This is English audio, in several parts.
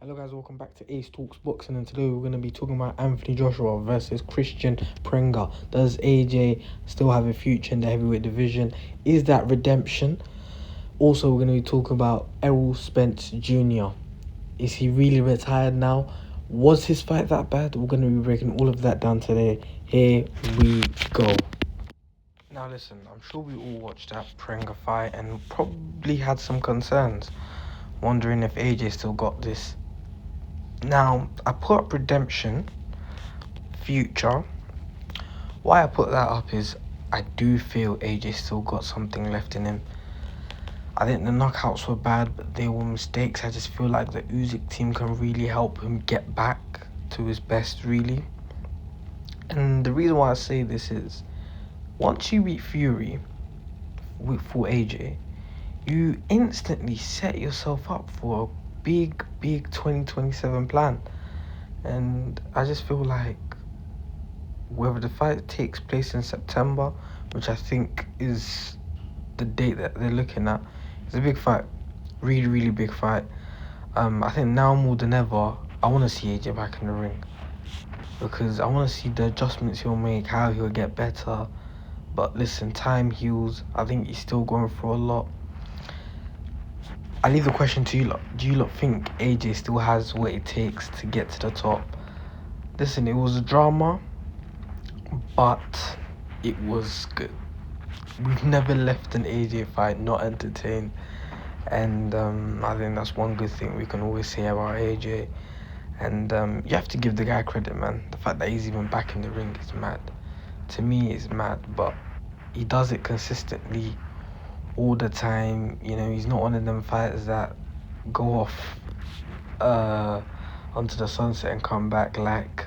Hello guys, welcome back to Ace Talks Boxing, and today we're going to be talking about Anthony Joshua versus Christian Prenga. Does AJ still have a future in the heavyweight division? Is that redemption? Also, we're going to be talking about Errol Spence Jr. Is he really retired now? Was his fight that bad? We're going to be breaking all of that down today. Here we go. Now listen, I'm sure we all watched that Prenga fight and probably had some concerns, wondering if AJ still got this. Now, I put up redemption, future. Why I put that up is I do feel AJ still got something left in him. I think the knockouts were bad, but they were mistakes. I just feel like the Usyk team can really help him get back to his best, really. And the reason why I say this is, once you beat Fury for AJ, you instantly set yourself up for a big 2027 plan. And I just feel like whether the fight takes place in September, which I think is the date that they're looking at, it's a big fight. Really big fight. I think now more than ever, I want to see AJ back in the ring, because I want to see the adjustments he'll make, how he'll get better. But listen, time heals. I think he's still going through a lot. I leave the question to you lot. Do you lot think AJ still has what it takes to get to the top? Listen, it was a drama, but it was good. We've never left an AJ fight not entertained, and I think that's one good thing we can always say about AJ. And you have to give the guy credit, man. The fact that he's even back in the ring is mad. To me, it's mad, but he does it consistently all the time. You know, he's not one of them fighters that go off onto the sunset and come back like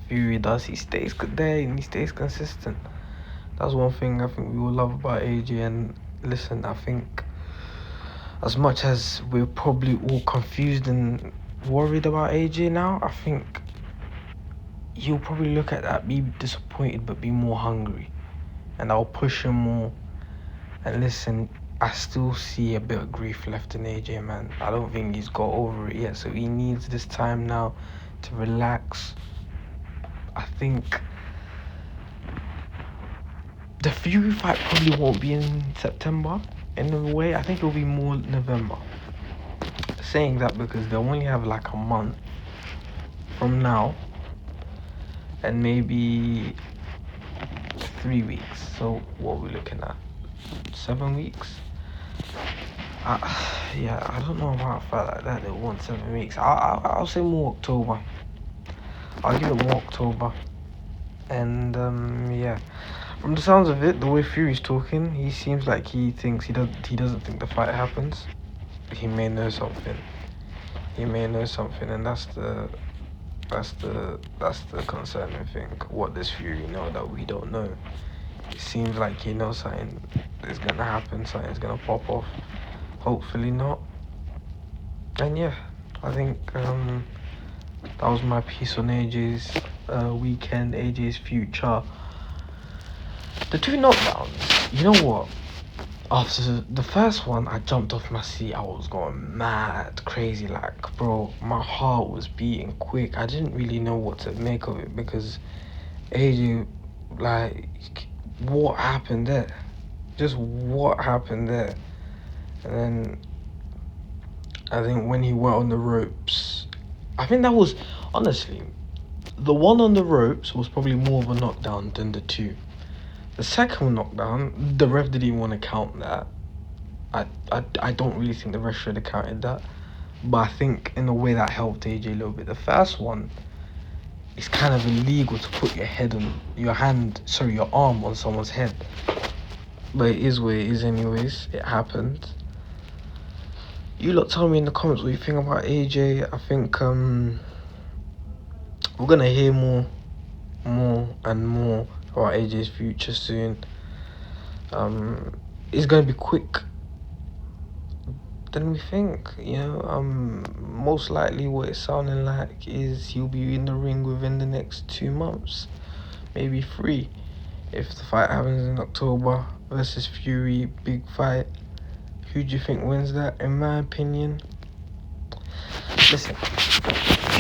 Fury does. He stays good there and he stays consistent. That's one thing I think we all love about AJ. And listen, I think as much as we're probably all confused and worried about AJ now, I think he'll probably look at that, be disappointed, but be more hungry. And I'll push him more. And listen, I still see a bit of grief left in AJ, man. I don't think he's got over it yet, so he needs this time now to relax. I think the Fury fight probably won't be in September in a way. I think it'll be more November. Saying that because they'll only have like a month from now and maybe 3 weeks. So what are we looking at? 7 weeks? Yeah, I don't know about a fight like that. They want 7 weeks. I'll say more October. I'll give it more October. And yeah, from the sounds of it, the way Fury's talking, he seems like he thinks he doesn't think the fight happens. He may know something. And that's the concerning thing. What does Fury know that we don't know? It seems like he knows something is gonna happen, something's gonna pop off. Hopefully not. And yeah, I think that was my piece on AJ's weekend, AJ's future. The two knockdowns, you know what? After the first one, I jumped off my seat. I was going mad, crazy, like, bro, my heart was beating quick. I didn't really know what to make of it because AJ, like, what happened there? Just what happened there? And then I think when he went on the ropes, I think that was, honestly, the one on the ropes was probably more of a knockdown than the two. The second knockdown, the ref didn't even want to count that. I don't really think the ref should have counted that. But I think in a way that helped AJ a little bit. The first one, it's kind of illegal to put your arm on someone's head. But it is what it is anyways. It happened. You lot tell me in the comments what you think about AJ. I think we're gonna hear more and more about AJ's future soon. It's gonna be quick than we think, you know. Most likely what it's sounding like is he'll be in the ring within the next 2 months, maybe 3, if the fight happens in October versus Fury, big fight. Who do you think wins that? In my opinion, Listen,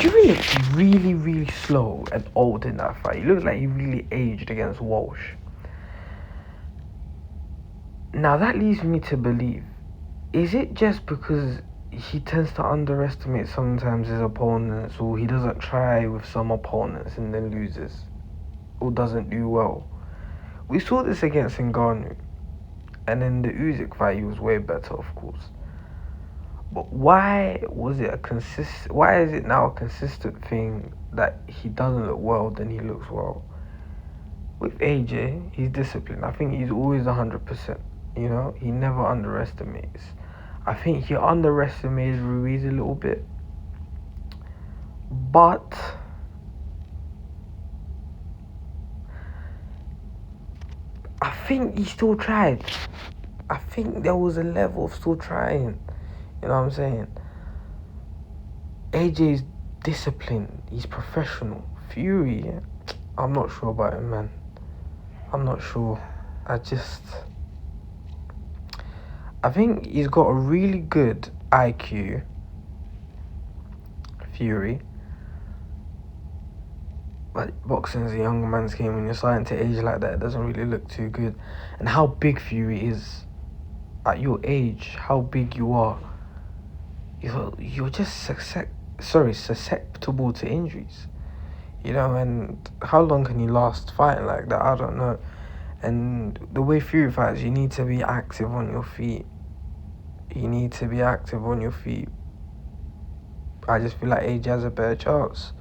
Fury looked really, really slow and old in that fight. He looked like he really aged against Walsh. Now that leads me to believe, is it just because he tends to underestimate sometimes his opponents, or he doesn't try with some opponents and then loses, or doesn't do well? We saw this against Ngannou, and in the Usyk fight he was way better, of course. But why is it now a consistent thing that he doesn't look well, then he looks well? With AJ, he's disciplined. I think he's always 100%. You know, he never underestimates. I think he underestimated Ruiz a little bit. But I think he still tried. I think there was a level of still trying. You know what I'm saying? AJ's disciplined. He's professional. Fury, I'm not sure about him, man. I'm not sure. I think he's got a really good IQ, Fury. But boxing's a young man's game. When you're starting to age like that, it doesn't really look too good. And how big Fury is at your age, how big you are, you're just susceptible to injuries. You know, and how long can you last fighting like that? I don't know. And the way Fury fights, you need to be active on your feet. I just feel like AJ has a better chance.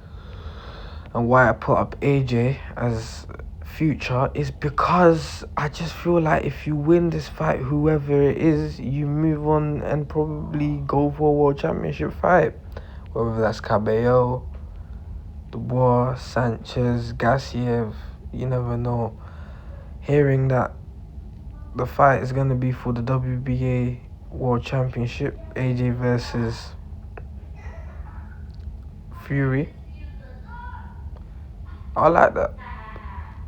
And why I put up AJ as future is because I just feel like if you win this fight, whoever it is, you move on and probably go for a world championship fight. Whether that's Cabello, Dubois, Sanchez, Gassiev, you never know. Hearing that the fight is going to be for the WBA World Championship, AJ versus Fury, I like that.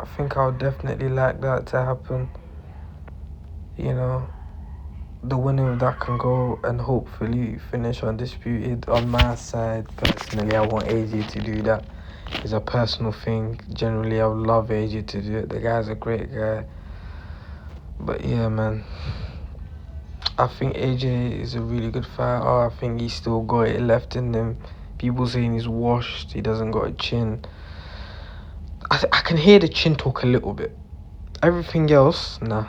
I think I would definitely like that to happen. You know, the winner of that can go and hopefully finish undisputed. On my side, personally, I want AJ to do that. It's a personal thing. Generally, I would love AJ to do it. The guy's a great guy. But yeah, man, I think AJ is a really good fighter. I think he's still got it left in him. People saying he's washed, he doesn't got a chin. I can hear the chin talk a little bit. Everything else, nah.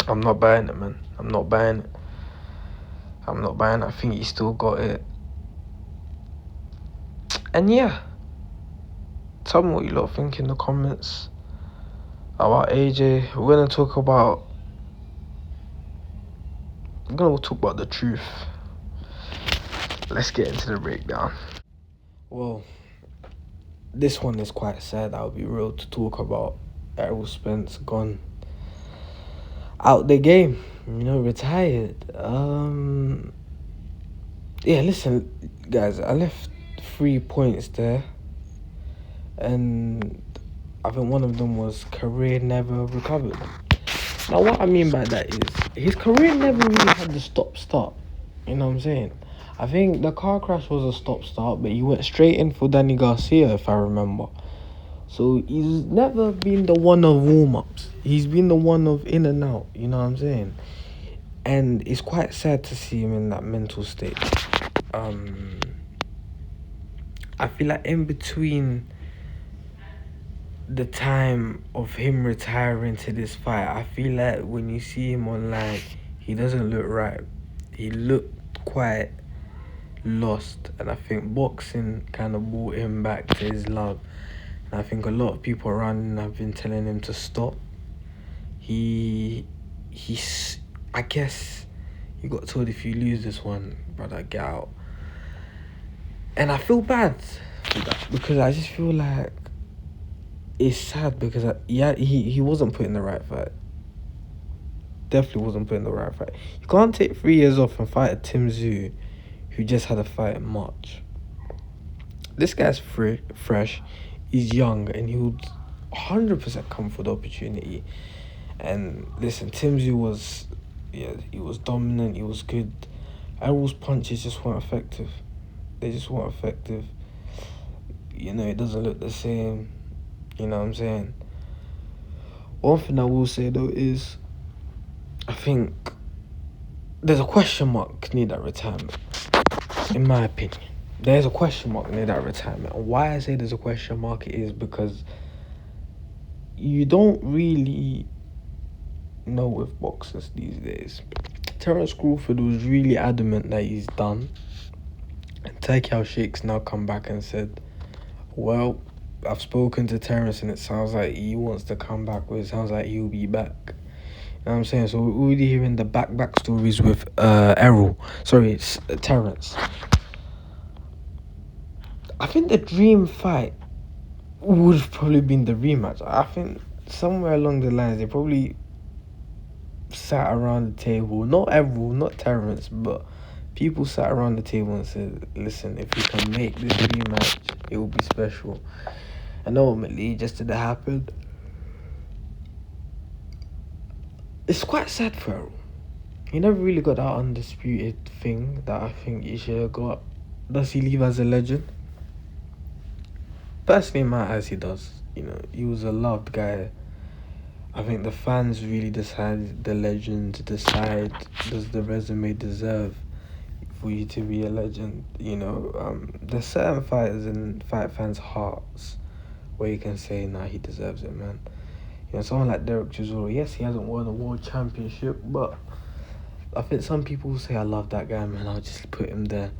I'm not buying it, man. I'm not buying it. I think he still got it. And yeah, tell me what you lot think in the comments about AJ. We're gonna talk about the truth. Let's get into the breakdown. Well, this one is quite sad, I'll be real, to talk about. Errol Spence gone out the game, retired. Yeah, listen, guys, I left 3 points there, and I think one of them was career never recovered. Now, what I mean by that is his career never really had the stop-start. You know what I'm saying? I think the car crash was a stop-start, but he went straight in for Danny Garcia, if I remember. So he's never been the one of warm-ups. He's been the one of in and out, you know what I'm saying? And it's quite sad to see him in that mental state. I feel like in between the time of him retiring to this fight, I feel like when you see him online, he doesn't look right. He looked quite lost, and I think boxing kind of brought him back to his love. And I think a lot of people around him have been telling him to stop. I guess you got told, if you lose this one, brother, get out. And I feel bad for that, because I just feel like it's sad, because he wasn't put in the right fight. Definitely wasn't put in the right fight. You can't take 3 years off and fight a Tim Tszyu who just had a fight in March. This guy's fresh, he's young, and he would 100% come for the opportunity. And listen, Tim Tszyu was, he was dominant, he was good. Errol's punches just weren't effective. They just weren't effective. It doesn't look the same. You know what I'm saying? One thing I will say though is, I think there's a question mark near that retirement. In my opinion, there's a question mark near that retirement. And why I say there's a question mark is because you don't really know with boxers these days. Terence Crawford was really adamant that he's done. And Takeout Sheikh's now come back and said, well, I've spoken to Terence and it sounds like he wants to come back, or it sounds like he'll be back. You know what I'm saying? So we're already hearing the back stories with Terence. I think the dream fight would have probably been the rematch. I think somewhere along the lines they probably sat around the table. Not Errol, not Terence, but people sat around the table and said, listen, if we can make this rematch, it will be special. And ultimately, it just didn't happen. It's quite sad for Errol. He never really got that undisputed thing that I think he should have got. Does he leave as a legend? Personally, in my eyes, he does. He was a loved guy. I think the fans really decided the legend to decide, does the resume deserve for you to be a legend? There's certain fighters in fight fans' hearts where you can say, nah, he deserves it, man. Someone like Derek Chisora, yes, he hasn't won a world championship, but I think some people say, I love that guy, man, I'll just put him there.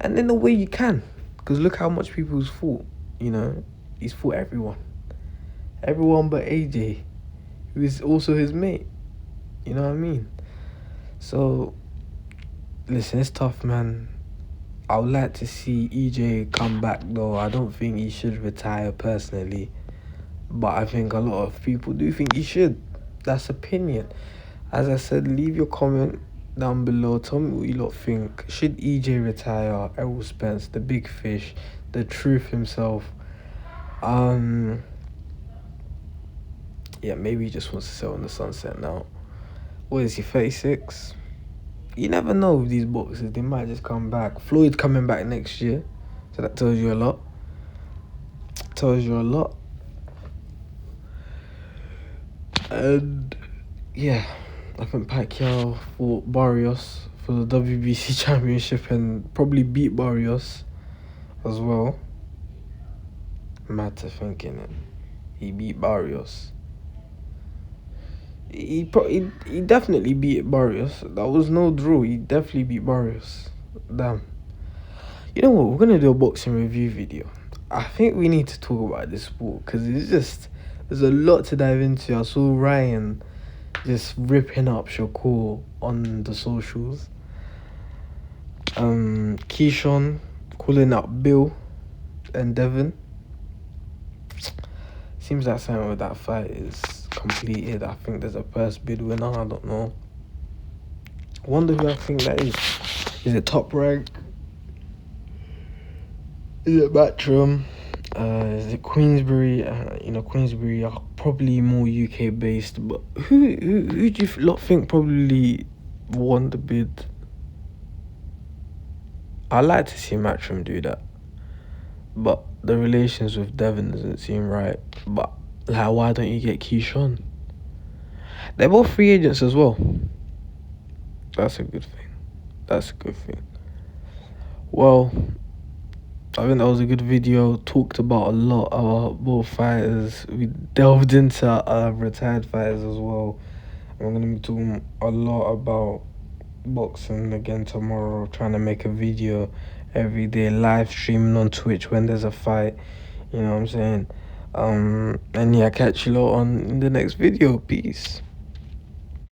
And in a way you can, because look how much people's fought. He's fought everyone but AJ, who is also his mate. You know what I mean? So listen, it's tough, man. I would like to see EJ come back though. I don't think he should retire personally, but I think a lot of people do think he should. That's opinion. As I said, leave your comment down below. Tell me what you lot think. Should EJ retire? Errol Spence, the big fish, the truth himself. Yeah, maybe he just wants to sell in the sunset now. What is he, 36? You never know with these boxers. They might just come back. Floyd's coming back next year. So that tells you a lot. And yeah, I think Pacquiao fought Barrios for the WBC championship and probably beat Barrios as well. Mad to think, innit? He beat Barrios. He definitely beat Barrios. That was no draw. He definitely beat Barrios. Damn. You know what? We're going to do a boxing review video. I think we need to talk about this sport because there's a lot to dive into. I saw Ryan just ripping up Shakur on the socials. Keyshawn calling out Bill and Devin. Seems like something with that fight is completed. I think there's a first bid winner. I don't know. Wonder who I think that is. Is it Top Rank? Is it Matchroom? Is it Queensbury? Queensbury are probably more UK based, but who do you lot think probably won the bid? I like to see Matchroom do that, but the relations with Devon doesn't seem right. But why don't you get Keyshawn? They're both free agents as well. That's a good thing. Well, I think that was a good video. Talked about a lot about both fighters. We delved into retired fighters as well. I'm going to be talking a lot about boxing again tomorrow. Trying to make a video every day, live streaming on Twitch when there's a fight. You know what I'm saying? And yeah, catch you lot in the next video. Peace.